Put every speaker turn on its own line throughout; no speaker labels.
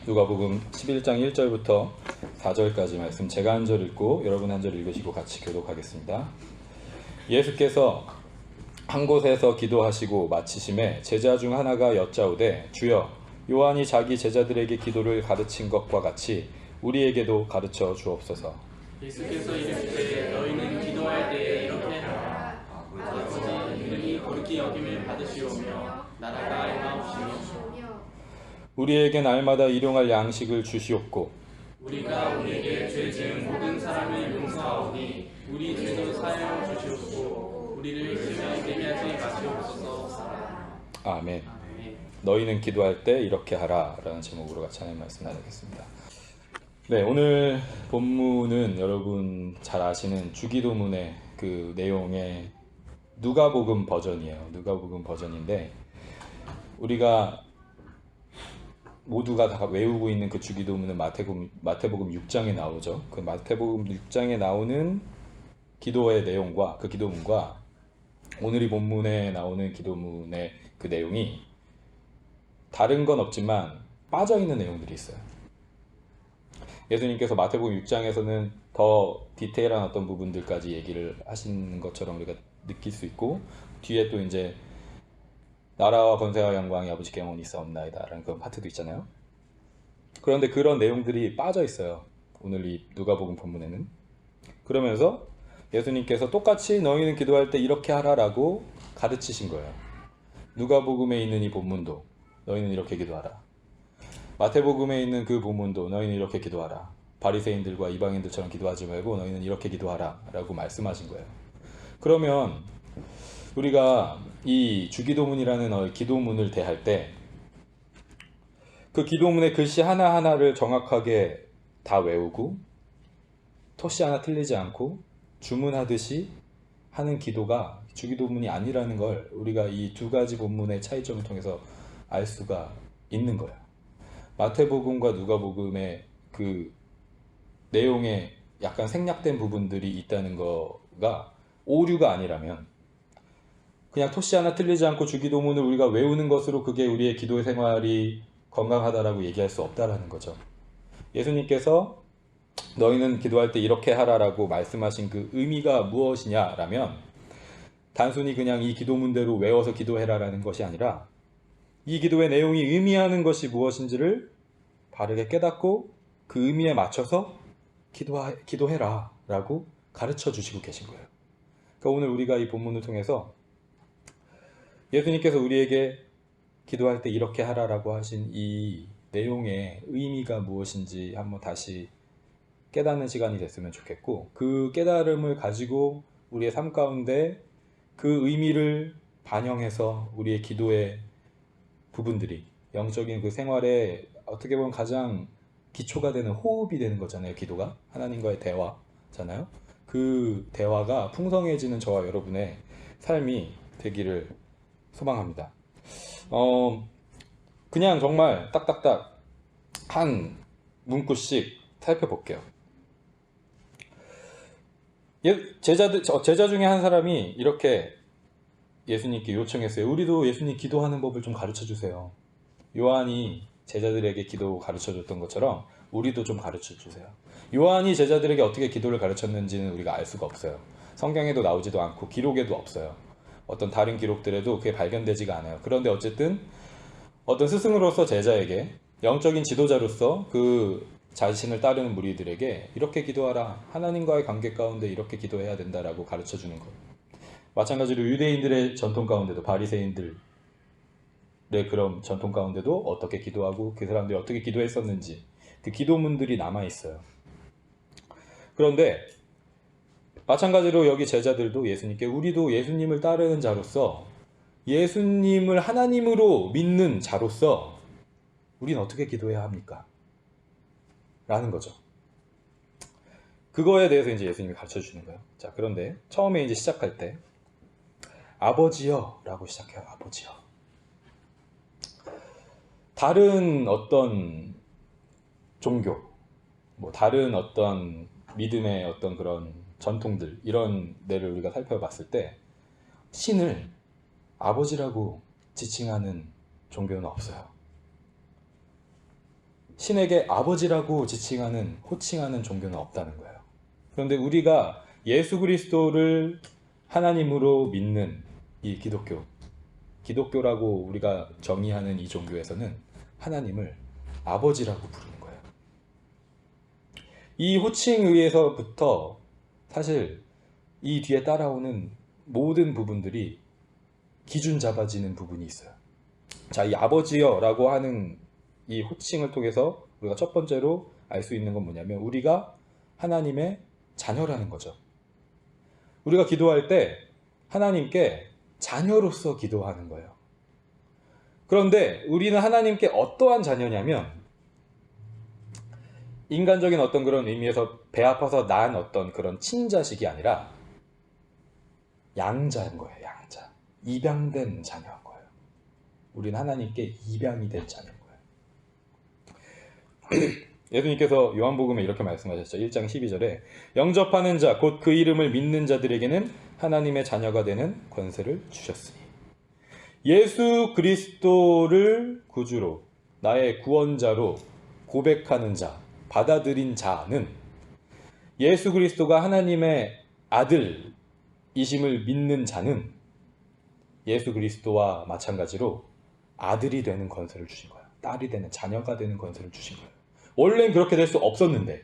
누가복음 11장 1절부터 4절까지 말씀 제가 한 절 읽고 여러분 한 절 읽으시고 같이 교독하겠습니다. 예수께서 한 곳에서 기도하시고 마치심에 제자 중 하나가 여짜오되 주여 요한이 자기 제자들에게 기도를 가르친 것과 같이 우리에게도 가르쳐 주옵소서.
예수께서 이르시되 너희는 기도할 때에 이렇게 하라. 아버지 이름이 거룩히 여김을 받으시오며 나라가 임하옵시며
우리에게 날마다 일용할 양식을 주시옵고
우리가 우리에게 죄 지은 모든 사람을 용서하오니 우리 죄도 사하여 주시옵고 우리를 시험에 들게 하지 마시옵소서.
아멘. 너희는 기도할 때 이렇게 하라 라는 제목으로 같이 하나님 말씀 나누겠습니다. 네, 오늘 본문은 여러분 잘 아시는 주기도문의 그 내용의 누가복음 버전이에요. 누가복음 버전인데 우리가 모두가 다 외우고 있는 그 주기도문은 마태복음 6장에 나오죠. 그 마태복음 6장에 나오는 기도의 내용과 그 기도문과 오늘 이 본문에 나오는 기도문의 그 내용이 다른 건 없지만 빠져있는 내용들이 있어요. 예수님께서 마태복음 6장에서는 더 디테일한 어떤 부분들까지 얘기를 하시는 것처럼 우리가 느낄 수 있고 뒤에 또 이제 나라와 권세와 영광이 아버지께 영원히 있사옵나이다 라는 그런 파트도 있잖아요. 그런데 그런 내용들이 빠져 있어요. 오늘 이 누가복음 본문에는. 그러면서 예수님께서 똑같이 너희는 기도할 때 이렇게 하라라고 가르치신 거예요. 누가복음에 있는 이 본문도 너희는 이렇게 기도하라. 마태복음에 있는 그 본문도 너희는 이렇게 기도하라. 바리새인들과 이방인들처럼 기도하지 말고 너희는 이렇게 기도하라 라고 말씀하신 거예요. 그러면 우리가 이 주기도문이라는 기도문을 대할 때 그 기도문의 글씨 하나하나를 정확하게 다 외우고 토시 하나 틀리지 않고 주문하듯이 하는 기도가 주기도문이 아니라는 걸 우리가 이 두 가지 본문의 차이점을 통해서 알 수가 있는 거예요. 마태복음과 누가복음의 그 내용에 약간 생략된 부분들이 있다는 거가 오류가 아니라면 그냥 토시 하나 틀리지 않고 주기도문을 우리가 외우는 것으로 그게 우리의 기도 생활이 건강하다라고 얘기할 수 없다라는 거죠. 예수님께서 너희는 기도할 때 이렇게 하라라고 말씀하신 그 의미가 무엇이냐라면 단순히 그냥 이 기도문대로 외워서 기도해라라는 것이 아니라 이 기도의 내용이 의미하는 것이 무엇인지를 바르게 깨닫고 그 의미에 맞춰서 기도해라 라고 가르쳐 주시고 계신 거예요. 그러니까 오늘 우리가 이 본문을 통해서 예수님께서 우리에게 기도할 때 이렇게 하라라고 하신 이 내용의 의미가 무엇인지 한번 다시 깨닫는 시간이 됐으면 좋겠고 그 깨달음을 가지고 우리의 삶 가운데 그 의미를 반영해서 우리의 기도의 부분들이 영적인 그 생활에 어떻게 보면 가장 기초가 되는 호흡이 되는 거잖아요. 기도가 하나님과의 대화잖아요. 그 대화가 풍성해지는 저와 여러분의 삶이 되기를 소망합니다. 그냥 정말 딱딱딱 한 문구씩 살펴볼게요. 제자 중에 한 사람이 이렇게 예수님께 요청했어요. 우리도 예수님 기도하는 법을 좀 가르쳐 주세요. 요한이 제자들에게 기도 가르쳐 줬던 것처럼 우리도 좀 가르쳐 주세요. 요한이 제자들에게 어떻게 기도를 가르쳤는지는 우리가 알 수가 없어요. 성경에도 나오지도 않고 기록에도 없어요. 어떤 다른 기록들에도 그게 발견되지가 않아요. 그런데 어쨌든 어떤 스승으로서 제자에게 영적인 지도자로서 그 자신을 따르는 무리들에게 이렇게 기도하라. 하나님과의 관계 가운데 이렇게 기도해야 된다라고 가르쳐 주는 거예요. 마찬가지로 유대인들의 전통 가운데도 바리새인들의 그런 전통 가운데도 어떻게 기도하고 그 사람들이 어떻게 기도했었는지 그 기도문들이 남아 있어요. 그런데 마찬가지로 여기 제자들도 예수님께 우리도 예수님을 따르는 자로서 예수님을 하나님으로 믿는 자로서 우리는 어떻게 기도해야 합니까? 라는 거죠. 그거에 대해서 이제 예수님이 가르쳐 주는 거예요. 자, 그런데 처음에 이제 시작할 때 아버지여 라고 시작해요. 아버지여. 다른 어떤 종교, 다른 어떤 믿음의 어떤 그런 전통들 이런 데를 우리가 살펴봤을 때 신을 아버지라고 지칭하는 종교는 없어요. 신에게 아버지라고 지칭하는, 호칭하는 종교는 없다는 거예요. 그런데 우리가 예수 그리스도를 하나님으로 믿는 이 기독교라고 우리가 정의하는 이 종교에서는 하나님을 아버지라고 부르는 거예요. 이 호칭의에서부터 사실 이 뒤에 따라오는 모든 부분들이 기준 잡아지는 부분이 있어요. 자, 이 아버지여라고 하는 이 호칭을 통해서 우리가 첫 번째로 알 수 있는 건 뭐냐면 우리가 하나님의 자녀라는 거죠. 우리가 기도할 때 하나님께 자녀로서 기도하는 거예요. 그런데 우리는 하나님께 어떠한 자녀냐면 인간적인 어떤 그런 의미에서 배 아파서 낳은 어떤 그런 친자식이 아니라 양자인 거예요. 양자. 입양된 자녀인 거예요. 우리는 하나님께 입양이 된 자녀인 거예요. 예수님께서 요한복음에 이렇게 말씀하셨죠. 1장 12절에 영접하는 자, 곧 그 이름을 믿는 자들에게는 하나님의 자녀가 되는 권세를 주셨으니. 예수 그리스도를 구주로, 나의 구원자로 고백하는 자, 받아들인 자는 예수 그리스도가 하나님의 아들이심을 믿는 자는 예수 그리스도와 마찬가지로 아들이 되는 권세를 주신 거예요. 딸이 되는, 자녀가 되는 권세를 주신 거예요. 원래는 그렇게 될 수 없었는데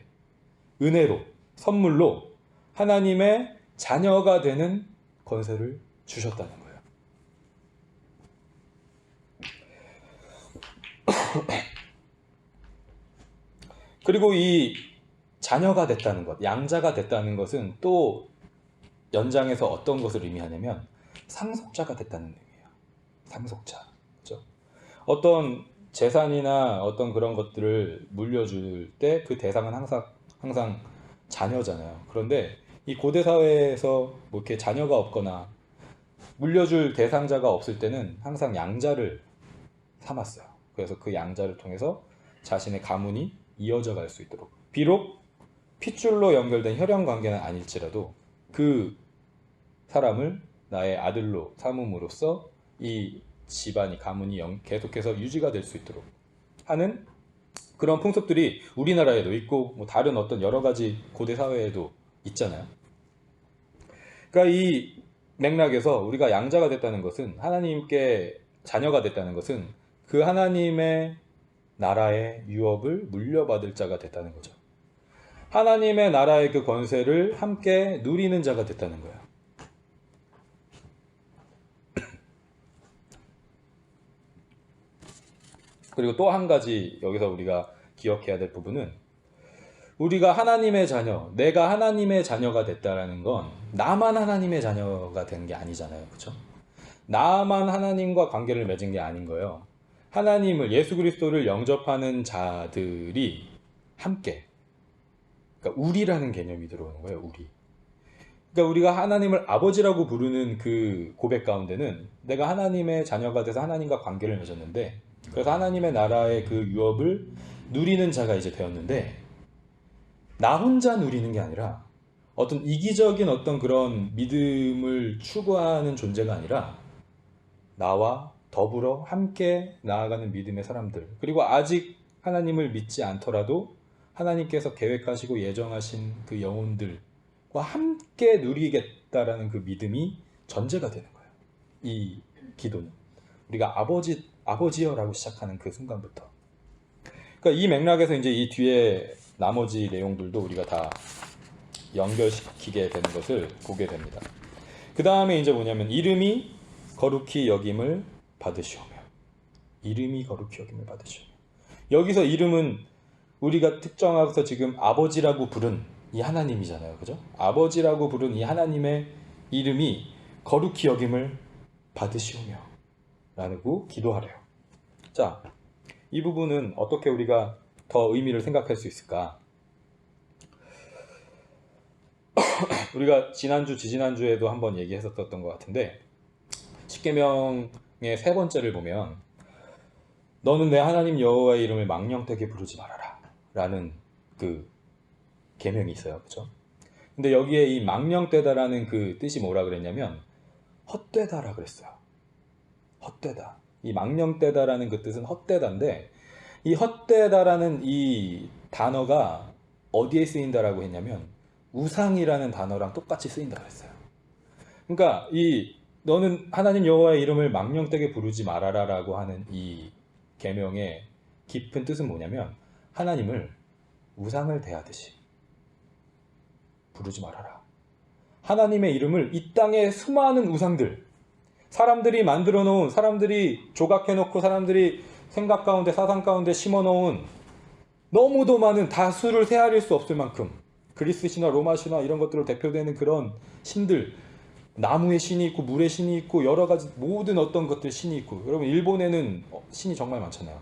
은혜로, 선물로 하나님의 자녀가 되는 권세를 주셨다는 거예요. 그리고 이 자녀가 됐다는 것, 양자가 됐다는 것은 또 연장해서 어떤 것을 의미하냐면 상속자가 됐다는 의미예요. 상속자. 그렇죠? 어떤 재산이나 어떤 그런 것들을 물려줄 때 그 대상은 항상 자녀잖아요. 그런데 이 고대 사회에서 뭐 이렇게 자녀가 없거나 물려줄 대상자가 없을 때는 항상 양자를 삼았어요. 그래서 그 양자를 통해서 자신의 가문이 이어져 갈 수 있도록, 비록 핏줄로 연결된 혈연 관계는 아닐지라도 그 사람을 나의 아들로 삼음으로써 이 집안이, 가문이 계속해서 유지가 될 수 있도록 하는 그런 풍습들이 우리나라에도 있고 뭐 다른 어떤 여러 가지 고대 사회에도 있잖아요. 그러니까 이 맥락에서 우리가 양자가 됐다는 것은, 하나님께 자녀가 됐다는 것은 그 하나님의 나라의 유업을 물려받을 자가 됐다는 거죠. 하나님의 나라의 그 권세를 함께 누리는 자가 됐다는 거예요. 그리고 또 한 가지 여기서 우리가 기억해야 될 부분은, 우리가 하나님의 자녀, 내가 하나님의 자녀가 됐다는 건 나만 하나님의 자녀가 된 게 아니잖아요. 그렇죠? 나만 하나님과 관계를 맺은 게 아닌 거예요. 하나님을, 예수 그리스도를 영접하는 자들이 함께, 그러니까 우리라는 개념이 들어오는 거예요. 우리. 그러니까 우리가 하나님을 아버지라고 부르는 그 고백 가운데는 내가 하나님의 자녀가 돼서 하나님과 관계를 맺었는데, 그래서 하나님의 나라의 그 유업을 누리는 자가 이제 되었는데, 나 혼자 누리는 게 아니라 어떤 이기적인 어떤 그런 믿음을 추구하는 존재가 아니라 나와 더불어 함께 나아가는 믿음의 사람들, 그리고 아직 하나님을 믿지 않더라도 하나님께서 계획하시고 예정하신 그 영혼들과 함께 누리겠다라는 그 믿음이 전제가 되는 거예요. 이 기도는 우리가 아버지여라고 시작하는 그 순간부터. 그러니까 이 맥락에서 이제 이 뒤에 나머지 내용들도 우리가 다 연결시키게 되는 것을 보게 됩니다. 그 다음에 이제 뭐냐면 이름이 거룩히 여김을 받으시오며. 이름이 거룩히 여김을 받으시오며. 여기서 이름은 우리가 특정하고서 지금 아버지라고 부른 이 하나님이잖아요. 그죠? 아버지라고 부른 이 하나님의 이름이 거룩히 여김을 받으시오며 라고 기도하래요. 자, 이 부분은 어떻게 우리가 더 의미를 생각할 수 있을까? 우리가 지난주, 지지난주에도 한번 얘기했었던 것 같은데, 십계명의 3번째를 보면 너는 내 하나님 여호와의 이름을 망령되게 부르지 말아라 라는 그 계명이 있어요. 그렇죠? 근데 여기에 이 망령되다라는 그 뜻이 뭐라 그랬냐면 헛되다라 그랬어요. 헛되다. 이 망령되다라는 그 뜻은 헛되다인데, 이 헛되다라는 이 단어가 어디에 쓰인다라고 했냐면 우상이라는 단어랑 똑같이 쓰인다고 했어요. 그러니까 너는 하나님 여호와의 이름을 망령되게 부르지 말아라라고 하는 이 계명의 깊은 뜻은 뭐냐면 하나님을 우상을 대하듯이 부르지 말아라. 하나님의 이름을 이 땅의 수많은 우상들, 사람들이 만들어 놓은, 사람들이 조각해 놓고 사람들이 생각 가운데 사상 가운데 심어 놓은 너무도 많은 다수를 헤아릴 수 없을 만큼 그리스 신화, 로마 신화 이런 것들로 대표되는 그런 신들, 나무의 신이 있고 물의 신이 있고 여러 가지 모든 어떤 것들 신이 있고, 여러분 일본에는 신이 정말 많잖아요.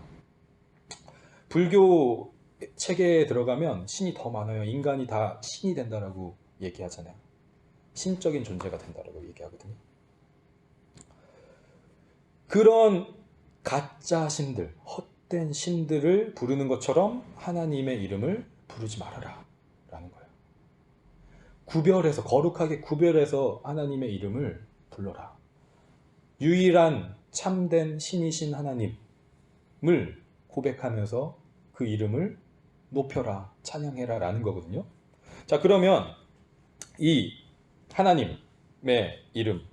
불교 체계에 들어가면 신이 더 많아요. 인간이 다 신이 된다라고 얘기하잖아요. 신적인 존재가 된다라고 얘기하거든요. 그런 가짜 신들, 헛된 신들을 부르는 것처럼 하나님의 이름을 부르지 말아라 라는 거예요. 구별해서, 거룩하게 구별해서 하나님의 이름을 불러라. 유일한 참된 신이신 하나님을 고백하면서 그 이름을 높여라, 찬양해라 라는 거거든요. 자, 그러면 이 하나님의 이름,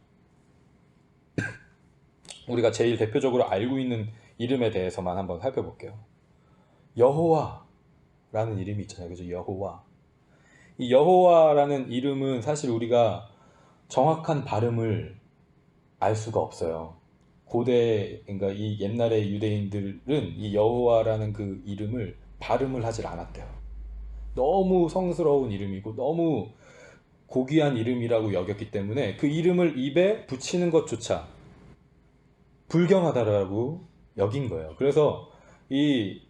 우리가 제일 대표적으로 알고 있는 이름에 대해서만 한번 살펴볼게요. 여호와라는 이름이 있잖아요. 그죠? 여호와. 이 여호와라는 이름은 사실 우리가 정확한 발음을 알 수가 없어요. 고대, 그러니까 이 옛날의 유대인들은 이 여호와라는 그 이름을 발음을 하질 않았대요. 너무 성스러운 이름이고 너무 고귀한 이름이라고 여겼기 때문에 그 이름을 입에 붙이는 것조차 불경하다라고 여긴 거예요. 그래서 이제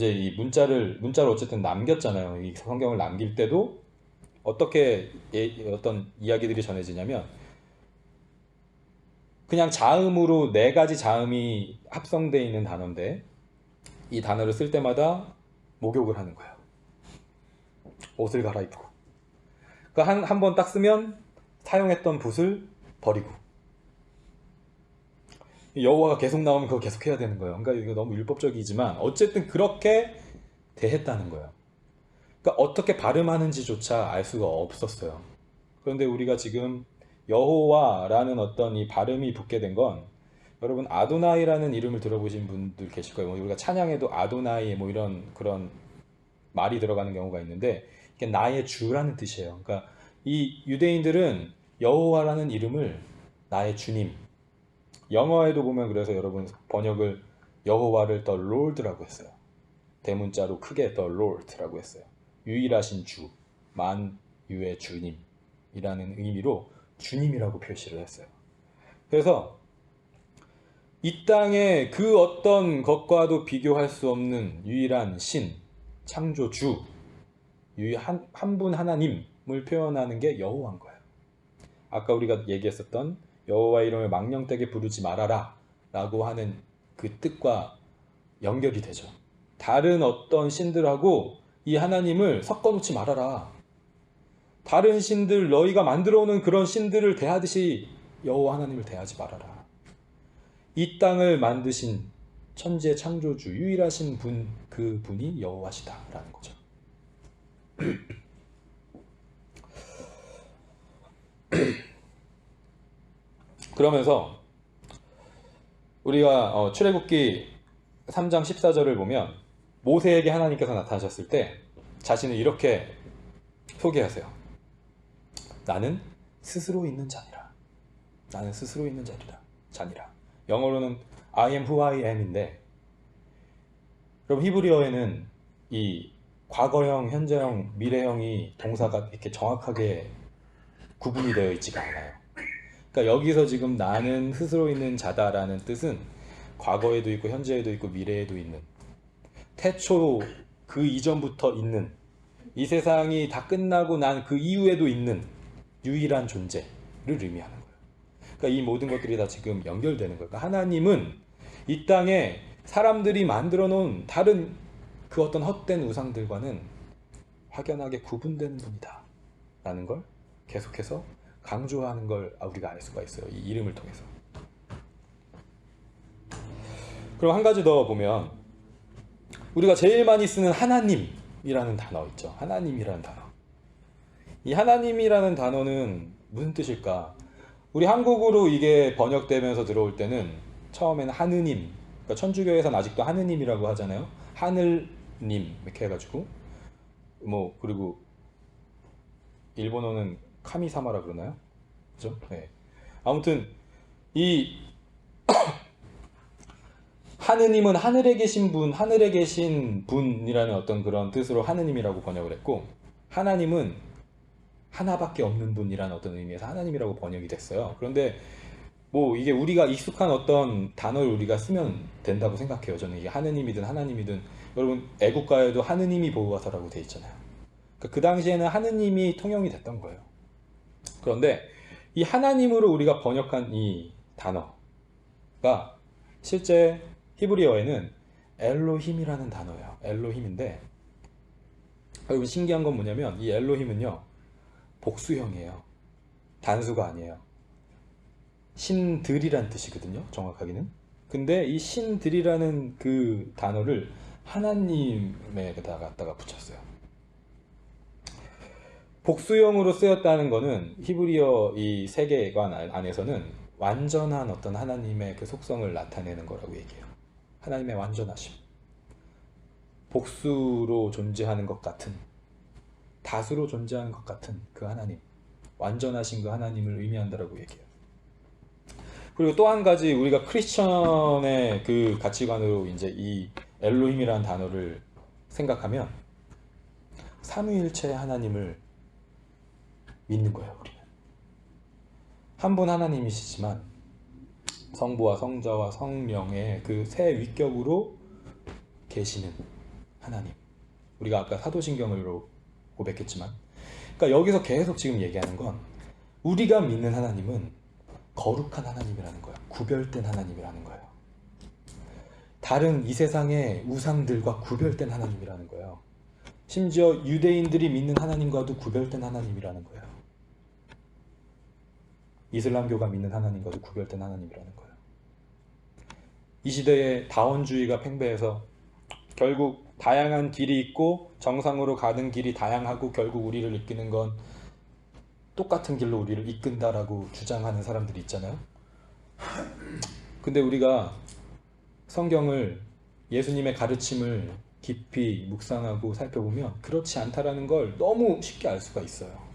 이 문자를 어쨌든 남겼잖아요. 이 성경을 남길 때도 어떻게 어떤 이야기들이 전해지냐면 그냥 자음으로 4가지 자음이 합성되어 있는 단어인데 이 단어를 쓸 때마다 목욕을 하는 거예요. 옷을 갈아입고. 그러니까 한 번 딱 쓰면 사용했던 붓을 버리고. 여호와가 계속 나오면 그거 계속 해야 되는 거예요. 그러니까 이거 너무 율법적이지만 어쨌든 그렇게 대했다는 거예요. 그러니까 어떻게 발음하는지조차 알 수가 없었어요. 그런데 우리가 지금 여호와라는 어떤 이 발음이 붙게 된 건, 여러분 아도나이라는 이름을 들어보신 분들 계실 거예요. 우리가 찬양에도 아도나이 뭐 이런 그런 말이 들어가는 경우가 있는데 이게 나의 주라는 뜻이에요. 그러니까 이 유대인들은 여호와라는 이름을 나의 주님, 영어에도 보면 그래서 여러분 번역을 여호와를 The Lord라고 했어요. 대문자로 크게 The Lord라고 했어요. 유일하신 주, 만유의 주님이라는 의미로 주님이라고 표시를 했어요. 그래서 이 땅에 그 어떤 것과도 비교할 수 없는 유일한 신, 창조주, 한 분 하나님을 표현하는 게 여호와인 거예요. 아까 우리가 얘기했었던 여호와 이름을 망령되게 부르지 말아라 라고 하는 그 뜻과 연결이 되죠. 다른 어떤 신들하고 이 하나님을 섞어놓지 말아라. 다른 신들, 너희가 만들어 오는 그런 신들을 대하듯이 여호와 하나님을 대하지 말아라. 이 땅을 만드신 천재 창조주, 유일하신 분, 그 분이 여호와시다라는 거죠. 그러면서 우리가 출애굽기 3장 14절을 보면 모세에게 하나님께서 나타나셨을 때 자신을 이렇게 소개하세요. 나는 스스로 있는 자니라. 나는 스스로 있는 자니라. 영어로는 I am who I am인데, 그럼 히브리어에는 이 과거형, 현재형, 미래형이 동사가 이렇게 정확하게 구분이 되어 있지가 않아요. 그러니까 여기서 지금 나는 스스로 있는 자다라는 뜻은 과거에도 있고 현재에도 있고 미래에도 있는, 태초 그 이전부터 있는, 이 세상이 다 끝나고 난 그 이후에도 있는 유일한 존재를 의미하는 거예요. 그러니까 이 모든 것들이 다 지금 연결되는 거예요. 그러니까 하나님은 이 땅에 사람들이 만들어 놓은 다른 그 어떤 헛된 우상들과는 확연하게 구분되는 분이다 라는 걸 계속해서 강조하는 걸 우리가 알 수가 있어요. 이 이름을 통해서. 그럼 한 가지 더 보면 우리가 제일 많이 쓰는 하나님이라는 단어 있죠. 하나님이라는 단어. 이 하나님이라는 단어는 무슨 뜻일까? 우리 한국어로 이게 번역되면서 들어올 때는 처음에는 하느님, 그러니까 천주교에서는 아직도 하느님이라고 하잖아요. 하늘님 이렇게 해가지고 뭐 그리고 일본어는 카미사마라 그러나요? 그죠? 네. 아무튼 이 하느님은 하늘에 계신 분, 하늘에 계신 분이라는 어떤 그런 뜻으로 하느님이라고 번역을 했고, 하나님은 하나밖에 없는 분이라는 어떤 의미에서 하나님이라고 번역이 됐어요. 그런데 뭐 이게 우리가 익숙한 어떤 단어를 우리가 쓰면 된다고 생각해요. 저는 이게 하느님이든 하나님이든, 여러분 애국가에도 하느님이 보호하사라고 돼 있잖아요. 그러니까 그 당시에는 하느님이 통용이 됐던 거예요. 그런데 이 하나님으로 우리가 번역한 이 단어가 실제 히브리어에는 엘로힘이라는 단어예요. 엘로힘인데 여러분 신기한 건 뭐냐면 이 엘로힘은요 복수형이에요. 단수가 아니에요. 신들이란 뜻이거든요. 정확하게는. 근데 이 신들이라는 그 단어를 하나님에다 갖다가 붙였어요. 복수형으로 쓰였다는 거는 히브리어 이 세계관 안에서는 완전한 어떤 하나님의 그 속성을 나타내는 거라고 얘기해요. 하나님의 완전하심. 복수로 존재하는 것 같은, 다수로 존재하는 것 같은 그 하나님, 완전하신 그 하나님을 의미한다라고 얘기해요. 그리고 또 한 가지 우리가 크리스천의 그 가치관으로 이제 이 엘로힘이라는 단어를 생각하면 삼위일체의 하나님을 믿는 거예요. 우리는 한 분 하나님이시지만 성부와 성자와 성령의 그 세 위격으로 계시는 하나님. 우리가 아까 사도신경으로 고백했지만, 그러니까 여기서 계속 지금 얘기하는 건 우리가 믿는 하나님은 거룩한 하나님이라는 거예요. 구별된 하나님이라는 거예요. 다른 이 세상의 우상들과 구별된 하나님이라는 거예요. 심지어 유대인들이 믿는 하나님과도 구별된 하나님이라는 거예요. 이슬람교가 믿는 하나님과도 구별된 하나님이라는 거예요. 이 시대에 다원주의가 팽배해서 결국 다양한 길이 있고 정상으로 가는 길이 다양하고 결국 우리를 이끄는 건 똑같은 길로 우리를 이끈다라고 주장하는 사람들이 있잖아요. 근데 우리가 성경을, 예수님의 가르침을 깊이 묵상하고 살펴보면 그렇지 않다라는 걸 너무 쉽게 알 수가 있어요.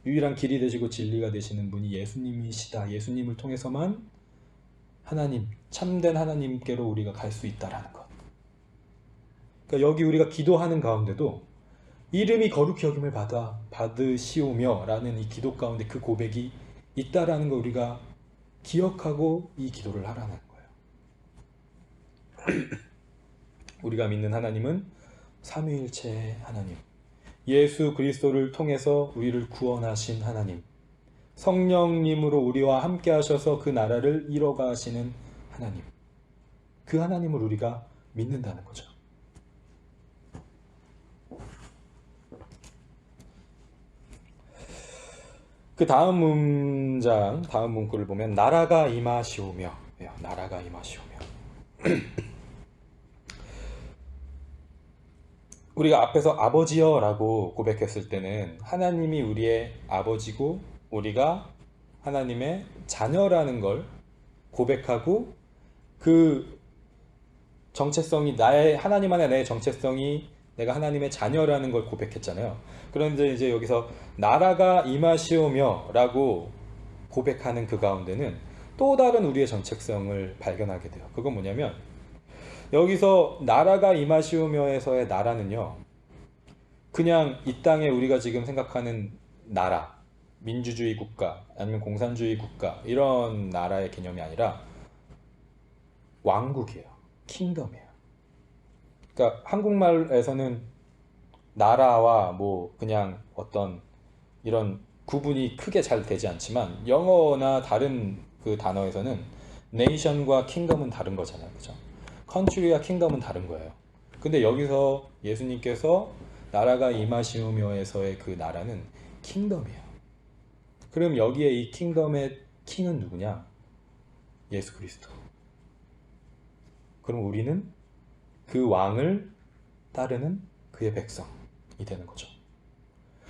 유일한 길이 되시고 진리가 되시는 분이 예수님이시다. 예수님을 통해서만 하나님, 참된 하나님께로 우리가 갈 수 있다라는 것. 그러니까 여기 우리가 기도하는 가운데도 이름이 거룩히 여김을 받으시오며 라는 이 기도 가운데 그 고백이 있다라는 걸 우리가 기억하고 이 기도를 하라는 거예요. 우리가 믿는 하나님은 삼위일체의 하나님, 예수 그리스도를 통해서 우리를 구원하신 하나님, 성령님으로 우리와 함께 하셔서 그 나라를 이뤄가시는 하나님, 그 하나님을 우리가 믿는다는 거죠. 그 다음 문장, 다음 문구를 보면 나라가 임하시오며, 나라가 임하시오며. 우리가 앞에서 아버지여 라고 고백했을 때는 하나님이 우리의 아버지고 우리가 하나님의 자녀라는 걸 고백하고 그 정체성이 하나님 안에 내 정체성이 내가 하나님의 자녀라는 걸 고백했잖아요. 그런데 이제 여기서 나라가 임하시오며 라고 고백하는 그 가운데는 또 다른 우리의 정체성을 발견하게 돼요. 그건 뭐냐면 여기서 나라가 임하시오며에서의 나라는요, 그냥 이 땅에 우리가 지금 생각하는 나라, 민주주의 국가 아니면 공산주의 국가 이런 나라의 개념이 아니라 왕국이에요. 킹덤이에요. 그러니까 한국말에서는 나라와 뭐 그냥 어떤 이런 구분이 크게 잘 되지 않지만 영어나 다른 그 단어에서는 네이션과 킹덤은 다른 거잖아요. 그죠? 컨트리와 킹덤은 다른 거예요. 근데 여기서 예수님께서 나라가 임하시오며에서의 그 나라는 킹덤이에요. 그럼 여기에 이 킹덤의 킹은 누구냐? 예수 그리스도. 그럼 우리는 그 왕을 따르는 그의 백성이 되는 거죠.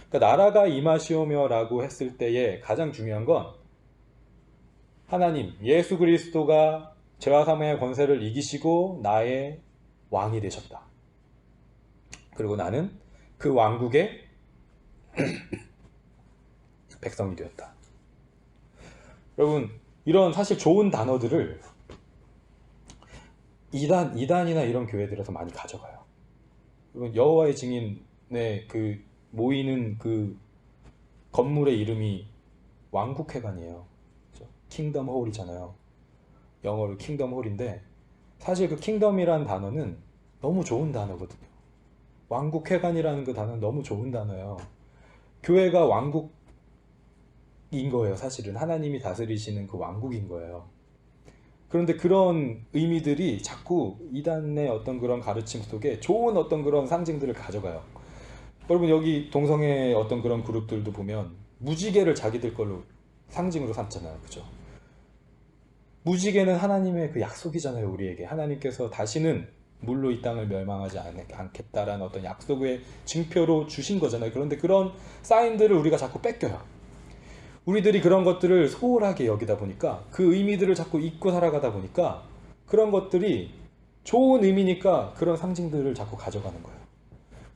그러니까 나라가 임하시오며라고 했을 때에 가장 중요한 건 하나님, 예수 그리스도가 죄와 사망의 권세를 이기시고 나의 왕이 되셨다. 그리고 나는 그 왕국의 백성이 되었다. 여러분, 이런 사실 좋은 단어들을 이단이나 이런 교회들에서 많이 가져가요. 여러분, 여호와의 증인의 그 모이는 그 건물의 이름이 왕국회관이에요. 킹덤 홀이잖아요. 영어로 킹덤 홀인데 사실 그 킹덤이란 단어는 너무 좋은 단어거든요. 왕국회관이라는 그 단어는 너무 좋은 단어예요. 교회가 왕국인 거예요. 사실은 하나님이 다스리시는 그 왕국인 거예요. 그런데 그런 의미들이 자꾸 이단의 어떤 그런 가르침 속에 좋은 어떤 그런 상징들을 가져가요. 여러분, 여기 동성애 어떤 그런 그룹들도 보면 무지개를 자기들 걸로 상징으로 삼잖아요. 그죠? 무지개는 하나님의 그 약속이잖아요. 우리에게 하나님께서 다시는 물로 이 땅을 멸망하지 않겠다라는 어떤 약속의 증표로 주신 거잖아요. 그런데 그런 사인들을 우리가 자꾸 뺏겨요. 우리들이 그런 것들을 소홀하게 여기다 보니까 그 의미들을 자꾸 잊고 살아가다 보니까 그런 것들이 좋은 의미니까 그런 상징들을 자꾸 가져가는 거예요.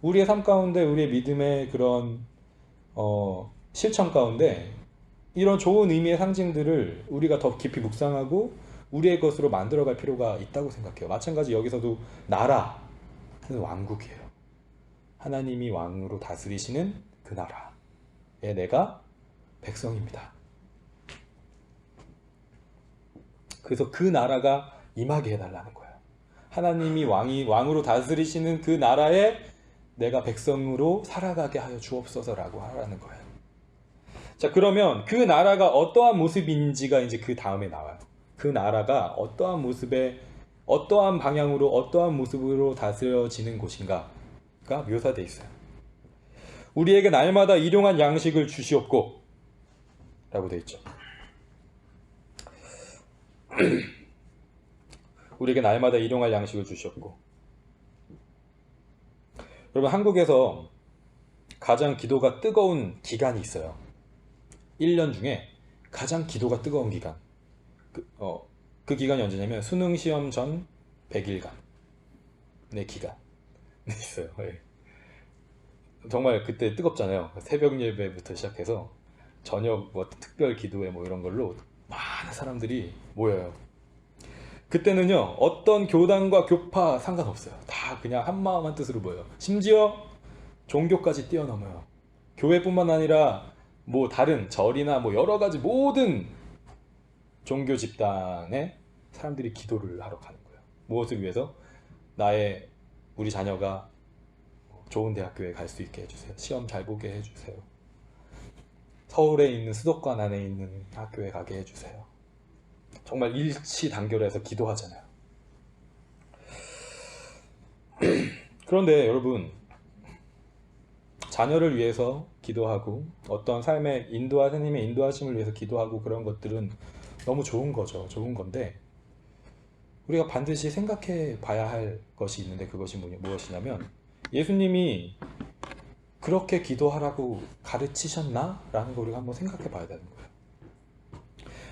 우리의 삶 가운데 우리의 믿음의 그런 실천 가운데 이런 좋은 의미의 상징들을 우리가 더 깊이 묵상하고 우리의 것으로 만들어갈 필요가 있다고 생각해요. 마찬가지 여기서도 나라는 왕국이에요. 하나님이 왕으로 다스리시는 그 나라에 내가 백성입니다. 그래서 그 나라가 임하게 해달라는 거예요. 하나님이 왕으로 다스리시는 그 나라에 내가 백성으로 살아가게 하여 주옵소서라고 하라는 거예요. 자, 그러면 그 나라가 어떠한 모습인지가 이제 그 다음에 나와요. 그 나라가 어떠한 모습에, 어떠한 방향으로, 어떠한 모습으로 다스려지는 곳인가가 묘사되어 있어요. 우리에게 날마다 일용할 양식을 주시옵고 라고 되어 있죠. 우리에게 날마다 일용할 양식을 주시옵고. 여러분, 한국에서 가장 기도가 뜨거운 기간이 있어요. 1년 중에 가장 기도가 뜨거운 기간. 그 기간이 언제냐면 수능 시험 전 100일간의 기간이 있어요. 네. 정말 그때 뜨겁잖아요. 새벽 예배부터 시작해서 저녁 특별 기도회 이런 걸로 많은 사람들이 모여요. 그때는요, 어떤 교단과 교파 상관없어요. 다 그냥 한마음 한뜻으로 모여요. 심지어 종교까지 뛰어넘어요. 교회뿐만 아니라 다른 절이나 여러 가지 모든 종교 집단에 사람들이 기도를 하러 가는 거예요. 무엇을 위해서? 우리 자녀가 좋은 대학교에 갈 수 있게 해주세요. 시험 잘 보게 해주세요. 서울에 있는 수도권 안에 있는 학교에 가게 해주세요. 정말 일치단결해서 기도하잖아요. 그런데 여러분, 자녀를 위해서 기도하고 어떤 삶의 하나님의 인도하심을 위해서 기도하고 그런 것들은 너무 좋은 거죠. 좋은 건데 우리가 반드시 생각해 봐야 할 것이 있는데 그것이 무엇이냐면 예수님이 그렇게 기도하라고 가르치셨나? 라는 거 우리가 한번 생각해 봐야 되는 거예요.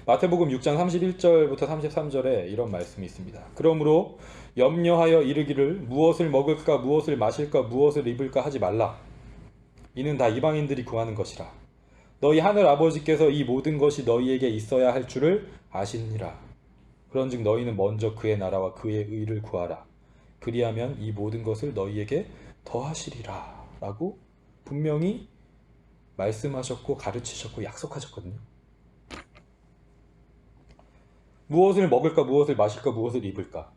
마태복음 6장 31절부터 33절에 이런 말씀이 있습니다. 그러므로 염려하여 이르기를 무엇을 먹을까 무엇을 마실까 무엇을 입을까 하지 말라. 이는 다 이방인들이 구하는 것이라. 너희 하늘 아버지께서 이 모든 것이 너희에게 있어야 할 줄을 아시니라. 그런즉 너희는 먼저 그의 나라와 그의 의를 구하라. 그리하면 이 모든 것을 너희에게 더하시리라. 라고 분명히 말씀하셨고 가르치셨고 약속하셨거든요. 무엇을 먹을까 무엇을 마실까 무엇을 입을까.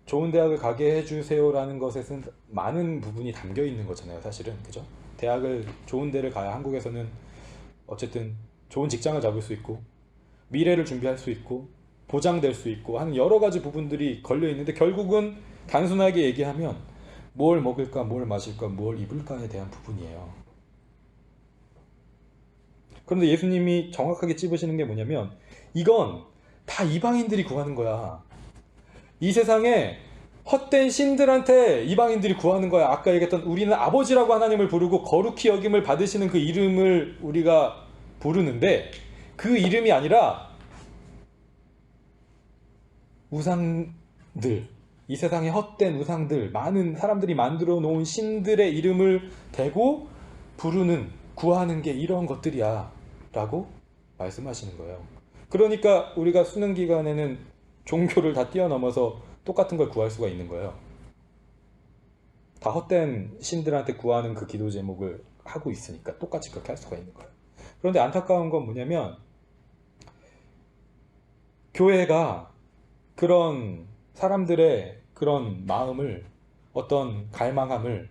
좋은 대학을 가게 해주세요라는 것에는 많은 부분이 담겨 있는 거잖아요. 사실은. 그죠? 좋은 데를 가야 한국에서는 어쨌든 좋은 직장을 잡을 수 있고 미래를 준비할 수 있고 보장될 수 있고 하는 여러 가지 부분들이 걸려 있는데 결국은 단순하게 얘기하면 뭘 먹을까 뭘 마실까 뭘 입을까에 대한 부분이에요. 그런데 예수님이 정확하게 찝으시는 게 뭐냐면 이건 다 이방인들이 구하는 거야. 이 세상에 헛된 신들한테 이방인들이 구하는 거야. 아까 얘기했던 우리는 아버지라고 하나님을 부르고 거룩히 여김을 받으시는 그 이름을 우리가 부르는데 그 이름이 아니라 우상들, 이 세상의 헛된 우상들, 많은 사람들이 만들어 놓은 신들의 이름을 대고 부르는, 구하는 게 이런 것들이야 라고 말씀하시는 거예요. 그러니까 우리가 수능 기간에는 종교를 다 뛰어넘어서 똑같은 걸 구할 수가 있는 거예요. 다 헛된 신들한테 구하는 그 기도 제목을 하고 있으니까 똑같이 그렇게 할 수가 있는 거예요. 그런데 안타까운 건 뭐냐면 교회가 그런 사람들의 그런 마음을, 어떤 갈망함을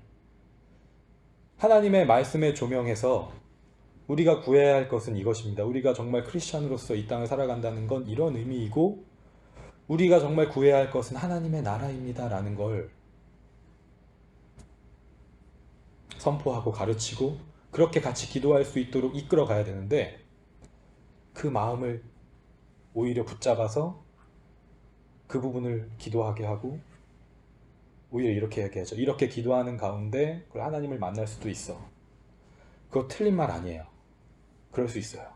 하나님의 말씀에 조명해서 우리가 구해야 할 것은 이것입니다. 우리가 정말 크리스찬으로서 이 땅을 살아간다는 건 이런 의미이고 우리가 정말 구해야 할 것은 하나님의 나라입니다 라는 걸 선포하고 가르치고 그렇게 같이 기도할 수 있도록 이끌어 가야 되는데 그 마음을 오히려 붙잡아서 그 부분을 기도하게 하고 오히려 이렇게 얘기하죠. 이렇게 기도하는 가운데 하나님을 만날 수도 있어. 그거 틀린 말 아니에요. 그럴 수 있어요.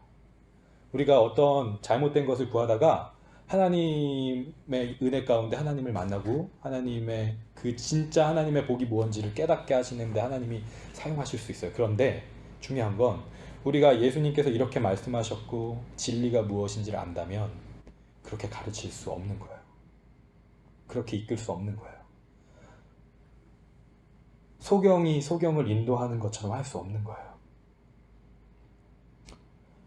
우리가 어떤 잘못된 것을 구하다가 하나님의 은혜 가운데 하나님을 만나고 하나님의 그 진짜 하나님의 복이 무엇인지를 깨닫게 하시는데 하나님이 사용하실 수 있어요. 그런데 중요한 건 우리가 예수님께서 이렇게 말씀하셨고 진리가 무엇인지를 안다면 그렇게 가르칠 수 없는 거예요. 그렇게 이끌 수 없는 거예요. 소경이 소경을 인도하는 것처럼 할 수 없는 거예요.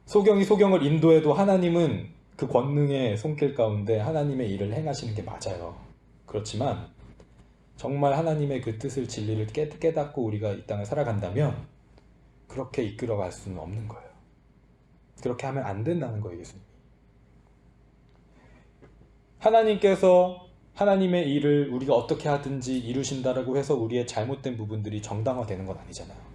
소경이 소경을 인도해도 하나님은 그 권능의 손길 가운데 하나님의 일을 행하시는 게 맞아요. 그렇지만 정말 하나님의 그 뜻을 진리를 깨닫고 우리가 이 땅을 살아간다면 그렇게 이끌어갈 수는 없는 거예요. 그렇게 하면 안 된다는 거예요. 예수님이. 하나님께서 하나님의 일을 우리가 어떻게 하든지 이루신다라고 해서 우리의 잘못된 부분들이 정당화되는 건 아니잖아요.